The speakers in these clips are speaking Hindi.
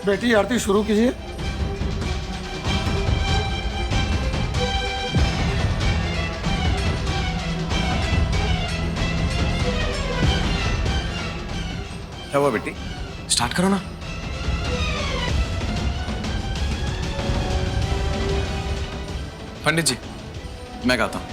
बेटी आरती शुरू कीजिए। क्या हुआ बेटी? स्टार्ट करो ना। पंडित जी, मैं गाता हूँ।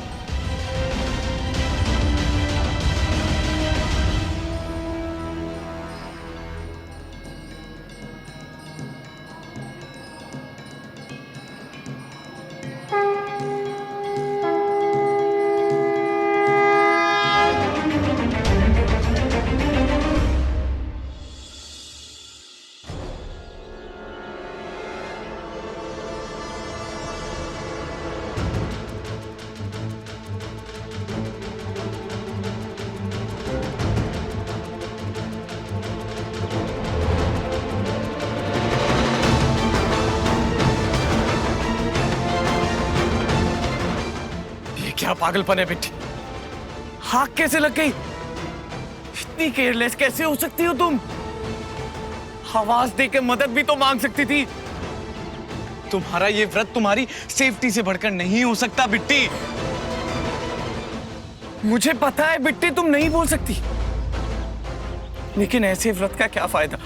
क्या पागलपन है बेटी, हाथ कैसे लग गई? इतनी केयरलेस कैसे हो सकती हो तुम? आवाज देकर मदद भी तो मांग सकती थी। तुम्हारा ये व्रत तुम्हारी सेफ्टी से बढ़कर नहीं हो सकता बिट्टी। मुझे पता है बिट्टी तुम नहीं बोल सकती, लेकिन ऐसे व्रत का क्या फायदा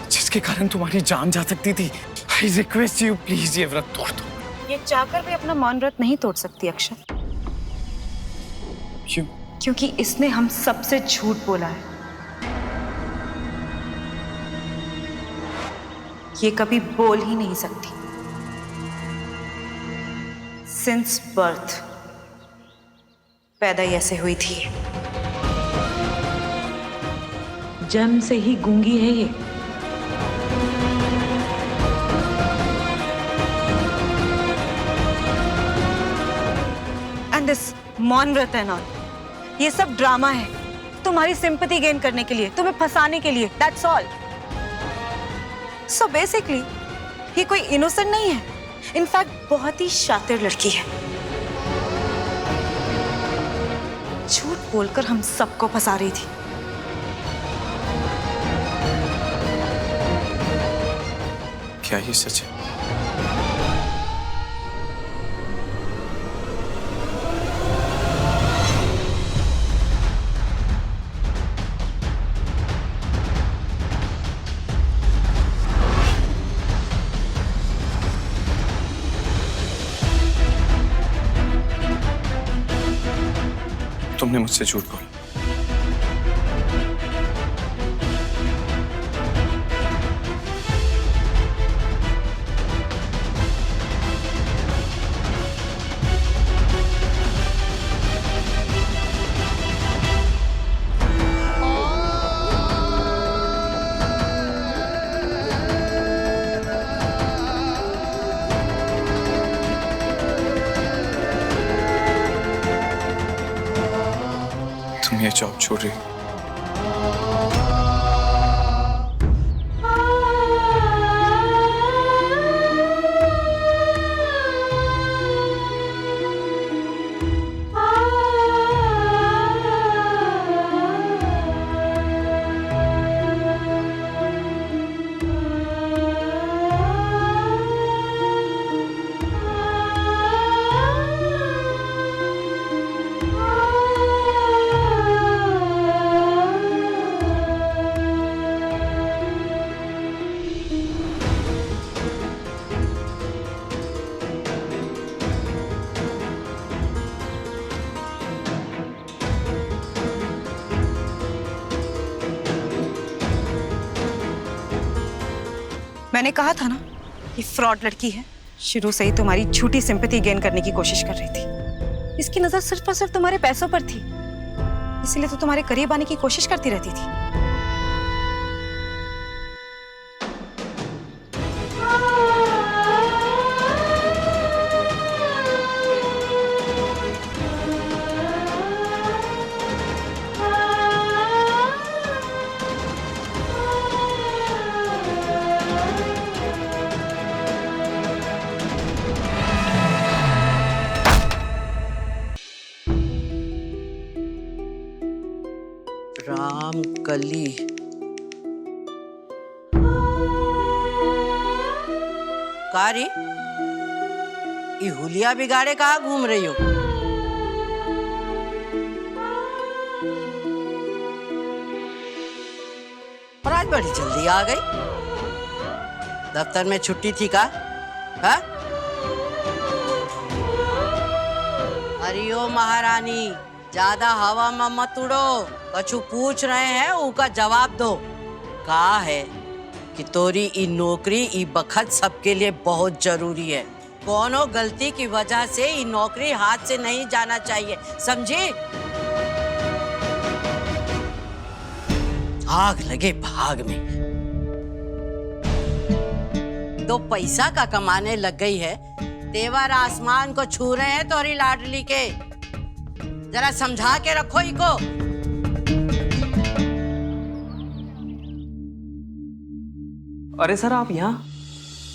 जिसके कारण तुम्हारी जान जा सकती थी। आई रिक्वेस्ट यू प्लीज ये व्रत तोड़ दो। ये चाहकर भी अपना मौन व्रत नहीं तोड़ सकती अक्षर। क्यों? क्योंकि इसने हम सबसे झूठ बोला है। ये कभी बोल ही नहीं सकती। सिंस बर्थ पैदा ही ऐसे हुई थी। जन्म से ही गूंगी है ये। एंड दिस मौन व्रत एंड ऑल, ये सब ड्रामा है तुम्हारी सिंपैथी गेन करने के लिए, तुम्हें फंसाने के लिए। That's all. सो बेसिकली ये कोई इनोसेंट नहीं है, इनफैक्ट बहुत ही शातिर लड़की है। झूठ बोलकर हम सबको फंसा रही थी। क्या ये सच है? तुमने मुझसे झूठ बोला। तुम ये जॉब छोड़ रही हो? मैंने कहा था ना, ये फ्रॉड लड़की है। शुरू से ही तुम्हारी झूठी सिंपैथी गेन करने की कोशिश कर रही थी। इसकी नजर सिर्फ और सिर्फ तुम्हारे पैसों पर थी, इसीलिए तो तुम्हारे करीब आने की कोशिश करती रहती थी। राम कली। का रे, ये हुलिया बिगाड़े कहाँ घूम रही हो? और आज बड़ी जल्दी आ गई। दफ्तर में छुट्टी थी का? हाँ? अरे ओ महारानी, ज्यादा हवा में मत उड़ो। कछु पूछ रहे हैं उनका जवाब दो। कहा है कि तोरी ई नौकरी ई बखत सबके लिए बहुत जरूरी है। कोनो गलती की वजह से ई नौकरी हाथ से नहीं जाना चाहिए, समझी? आग लगे भाग में। तो पैसा का कमाने लग गई है, तेवर आसमान को छू रहे हैं तोरी लाडली के। जरा समझा के रखो इको। अरे सर, आप यहाँ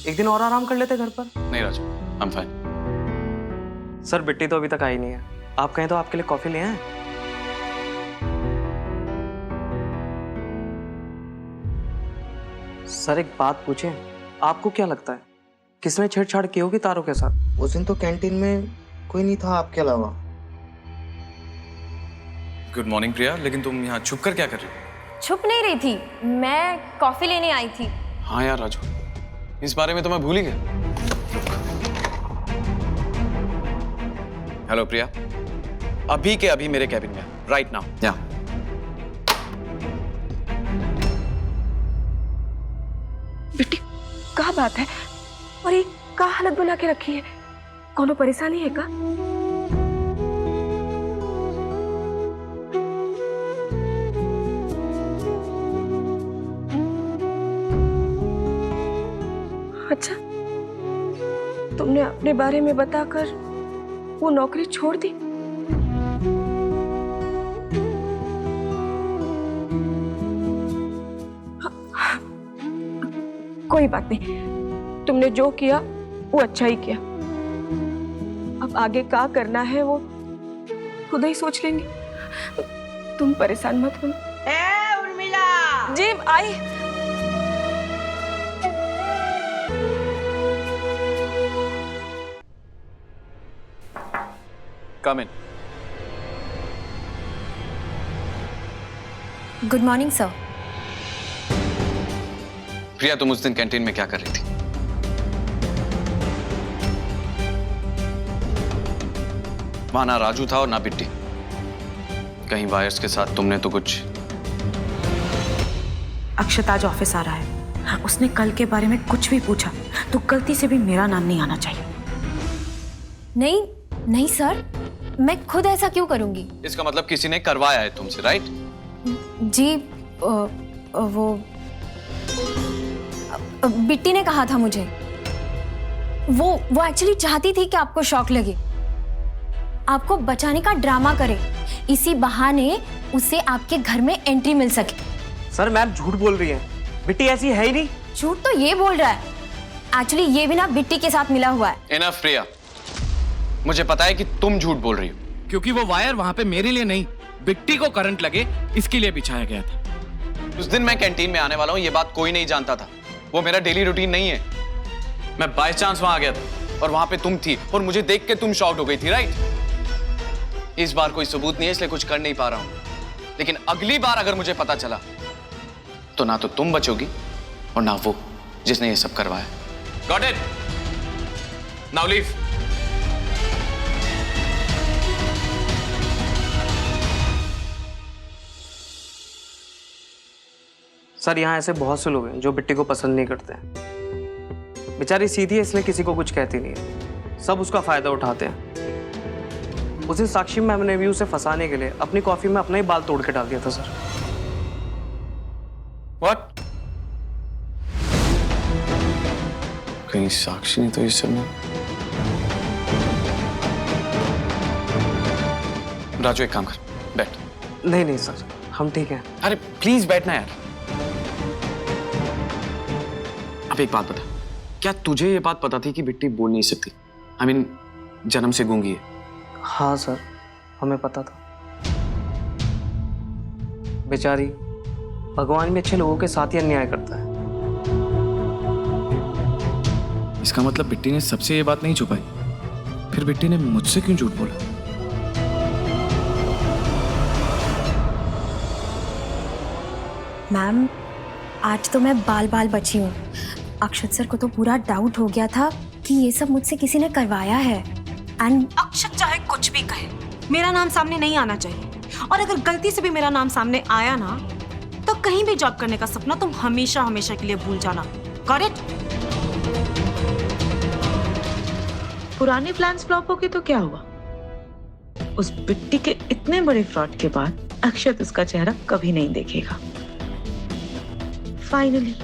एक दिन और आराम कर लेते घर पर। नहीं Raju, I am fine. Sir, Bitti तो अभी तक आई नहीं है। आप कहें तो आपके लिए कॉफी ले आएं? सर, एक बात पूछें, आपको क्या लगता है किसने छेड़छाड़ की होगी तारों के साथ? उस दिन तो कैंटीन में कोई नहीं था आपके अलावा। गुड मॉर्निंग प्रिया, लेकिन तुम यहाँ छुप कर क्या कर रही हो? छुप नहीं रही थी, मैं कॉफी लेने आई थी। हाँ यार राजू, इस बारे में तो मैं भूल ही गया। हेलो प्रिया, अभी के अभी मेरे कैबिन में, राइट नाउ। या बेटी, क्या बात है? और ये क्या हालत बना के रखी है? कोनो परेशानी है का? अच्छा, तुमने अपने बारे में बताकर वो नौकरी छोड़ दी? कोई बात नहीं, तुमने जो किया वो अच्छा ही किया। अब आगे क्या करना है वो खुद ही सोच लेंगे। तुम परेशान मत बनो। ए उर्मिला! जी आई। Come in. Good morning sir. Priya, तुम उस दिन कैंटीन में क्या कर रही थी? वहां ना राजू था और ना बिट्टी। कहीं वायर्स के साथ तुमने तो कुछ। अक्षत आज ऑफिस आ रहा है। उसने कल के बारे में कुछ भी पूछा तो गलती से भी मेरा नाम नहीं आना चाहिए। नहीं नहीं सर, मैं खुद ऐसा क्यों करूंगी? इसका मतलब किसी ने करवाया है तुमसे, राइट? जी, वो बिट्टी ने कहा था मुझे। वो एक्चुअली चाहती थी कि आपको शॉक लगे, आपको बचाने का ड्रामा करे, इसी बहाने उसे आपके घर में एंट्री मिल सके। सर, मैम झूठ बोल रही है। बिट्टी ऐसी है ही नहीं। झूठ तो ये बोल रहा है, एक्चुअली ये भी ना बिट्टी के साथ मिला हुआ है। इनफ प्रिया, मुझे पता है कि तुम झूठ बोल रही हो। क्योंकि वो वायर वहां पे मेरे लिए नहीं, बिट्टी को करंट लगे इसके लिए बिछाया गया था। उस दिन मैं कैंटीन में आने वाला हूं, ये बात कोई नहीं जानता था। वो मेरा डेली रूटीन नहीं है। मैं बाय चांस वहां आ गया था और वहां पे तुम थी और मुझे देख के तुम शॉक्ड हो गई थी, राइट? इस बार कोई सबूत नहीं है, इसलिए कुछ कर नहीं पा रहा हूं। लेकिन अगली बार अगर मुझे पता चला तो ना तो तुम बचोगी और ना वो जिसने ये सब करवाया। Got it? Now leave. Sir, यहाँ ऐसे बहुत से लोग हैं जो बिट्टी को पसंद नहीं करते हैं। बेचारी सीधी है, इसलिए किसी को कुछ कहती नहीं है। सब उसका फायदा उठाते हैं। उस दिन साक्षी मैम ने भी उसे फंसाने के लिए अपनी कॉफी में अपना ही बाल तोड़ के डाल दिया था सर। व्हाट? कहीं साक्षी ने तो इस समय। राजू, एक काम कर, बैठ। नहीं नहीं सर, हम ठीक हैं। अरे प्लीज बैठना यार। अब एक बात बता, क्या तुझे ये बात पता थी कि बिट्टी बोल नहीं सकती? I mean, जन्म से गूंगी है। हाँ सर, हमें पता था। बेचारी भगवान भी अच्छे लोगों के साथ ही अन्याय करता है। इसका मतलब बिट्टी ने सबसे ये बात नहीं छुपाई, फिर बिट्टी ने मुझसे क्यों झूठ बोला? मैम, आज तो मैं बाल बाल बची हूँ। अक्षत सर को तो पूरा डाउट हो गया था कि ये सब मुझसे किसी ने करवाया है। एंड अक्षत चाहे कुछ भी कहे, मेरा नाम सामने नहीं आना चाहिए। और अगर गलती से भी मेरा नाम सामने आया ना, तो कहीं भी जॉब करने का सपना तुम हमेशा हमेशा के लिए भूल जाना। Got it? पुराने प्लान्स फ्लॉप हो गए तो क्या हुआ? उस बिट्टी के इतने बड़े फ्रॉड के बाद अक्षत उसका चेहरा कभी नहीं देखेगा। फाइनली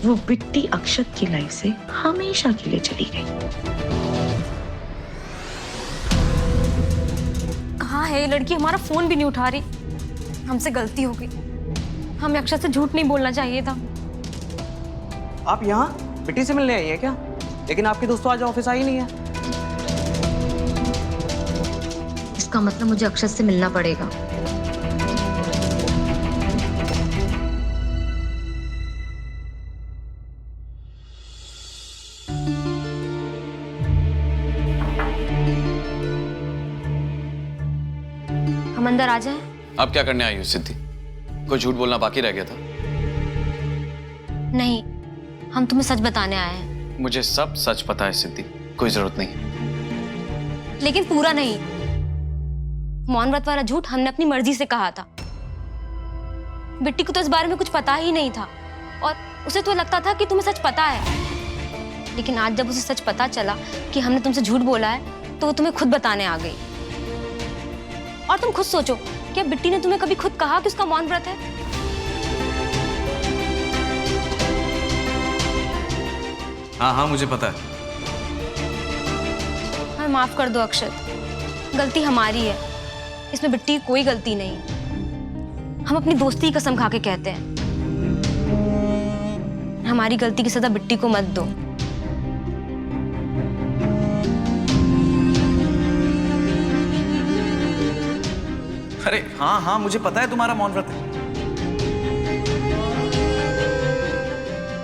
वो बिट्टी अक्षत की लाइफ से हमेशा के लिए चली गई। कहाँ है ये लड़की? हमारा फोन भी नहीं उठा रही। हमसे गलती हो गई, हमें अक्षत से झूठ नहीं बोलना चाहिए था। आप यहाँ बिट्टी से मिलने आई हैं क्या? लेकिन आपके दोस्त तो आज ऑफिस आई नहीं है। इसका मतलब मुझे अक्षत से मिलना पड़ेगा। हम अंदर आ जाएं? अब क्या करने आई हो सिद्धि? कोई झूठ बोलना बाकी रह गया था? नहीं, हम तुम्हें सच बताने आए हैं। मुझे सब सच पता है सिद्धि, कोई जरूरत नहीं। लेकिन पूरा नहीं। मौन व्रत वाला झूठ हमने अपनी मर्जी से कहा था। बिट्टी को तो इस बारे में कुछ पता ही नहीं था और उसे तो लगता था कि तुम्हें सच पता है। लेकिन आज जब उसे सच पता चला कि हमने तुमसे झूठ बोला है, तो वो तुम्हें खुद बताने आ गई। और तुम खुद सोचो, क्या बिट्टी ने तुम्हें कभी खुद कहा कि उसका मौन व्रत है? हाँ हाँ, मुझे पता है। हमें माफ कर दो अक्षत, गलती हमारी है, इसमें बिट्टी की कोई गलती नहीं। हम अपनी दोस्ती की कसम खा के कहते हैं, हमारी गलती की सजा बिट्टी को मत दो। अरे हाँ हाँ, मुझे पता है तुम्हारा मौन व्रत है।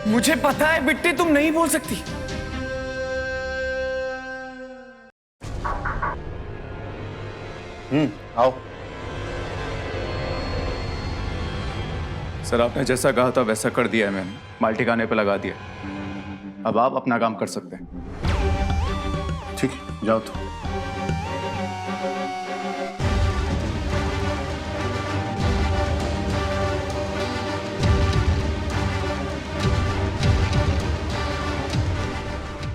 मुझे पता है बिट्टी, तुम नहीं बोल सकती। आओ। सर, आपने जैसा कहा था वैसा कर दिया है मैंने। माल ठिकाने पे लगा दिया। अब आप अपना काम कर सकते हैं। ठीक है, जाओ तो।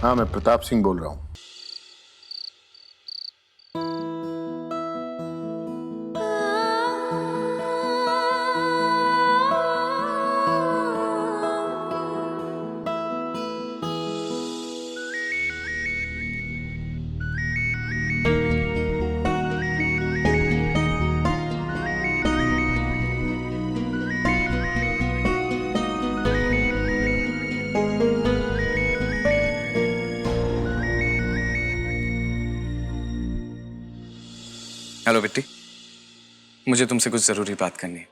हाँ, मैं प्रताप सिंह बोल रहा हूँ। हेलो बिट्टी, मुझे तुमसे कुछ जरूरी बात करनी है।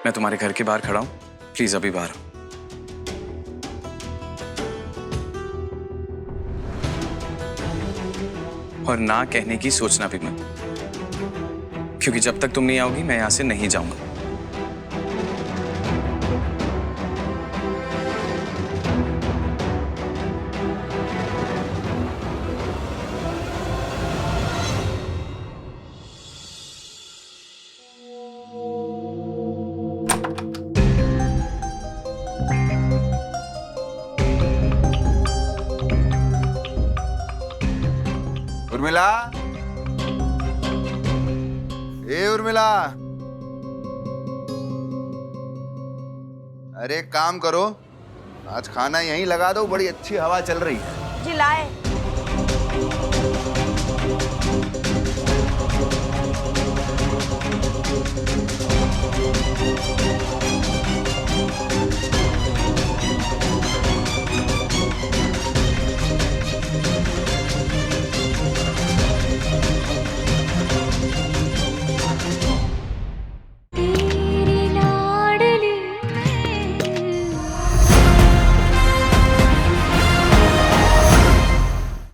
मैं तुम्हारे घर के बाहर खड़ा हूं, प्लीज अभी बाहर आओ। और ना कहने की सोचना भी मत, क्योंकि जब तक तुम नहीं आओगी मैं यहां से नहीं जाऊंगा। उर्मिला, ए उर्मिला, अरे काम करो, आज खाना यहीं लगा दो, बड़ी अच्छी हवा चल रही है। जी लाए।